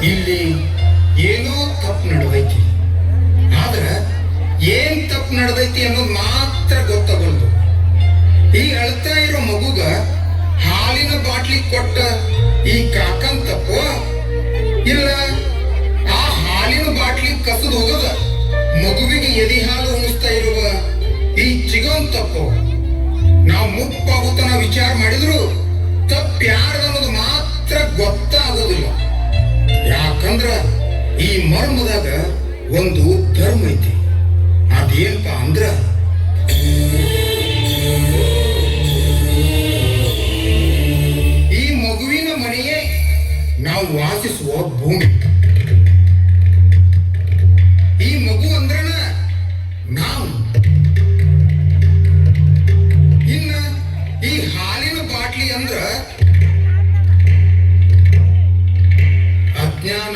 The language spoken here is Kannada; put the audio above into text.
ಇಲ್ಲಿ ಏನೋ ತಪ್ಪು ನಡೆದೈತಿ. ಆದ್ರ ಏನ್ ತಪ್ಪು ನಡೆದೈತಿ ಅನ್ನೋದು ಮಾತ್ರ ಗೊತ್ತಾಗಲ್ದು. ಈ ಅಳ್ತಾ ಇರೋ ಮಗುಗ ಹಾಲಿನ ಬಾಟ್ಲಿ ಕೊಟ್ಟ ಈ ಕಾಕನ್ ತಪ್ಪು, ಇಲ್ಲ ಆ ಹಾಲಿನ ಬಾಟ್ಲಿ ಕಸದು ಹೋಗದ ಮಗುವಿಗೆ ಎದಿ ಹಾಲು ಉಣಿಸ್ತಾ ಇರುವ ಈ ಚಿಗನ್ ತಪ್ಪು. ನಾವು ಮುಪ್ಪಾಗುತ್ತ ವಿಚಾರ ಮಾಡಿದ್ರು ತಪ್ಪು ಯಾರ್ದನ್ನೋದು ಮಾತ್ರ ಗೊತ್ತಾಗೋದಿಲ್ಲ. ಯಾಕಂದ್ರ ಈ ಮರ್ಮದಾಗ ಒಂದು ಧರ್ಮ ಐತಿ. ಅದೇನಪ್ಪ ಅಂದ್ರ ಈ ಮಗುವಿನ ಮನೆಯೇ ನಾವು ವಾಸಿಸುವ ಭೂಮಿ. ಈ ಮಗು ಅಂದ್ರನ ನಾವು. ಇನ್ನ ಈ ಹಾಲಿನ ಬಾಟ್ಲಿ ಅಂದ್ರ ಅಜ್ಞಾನ,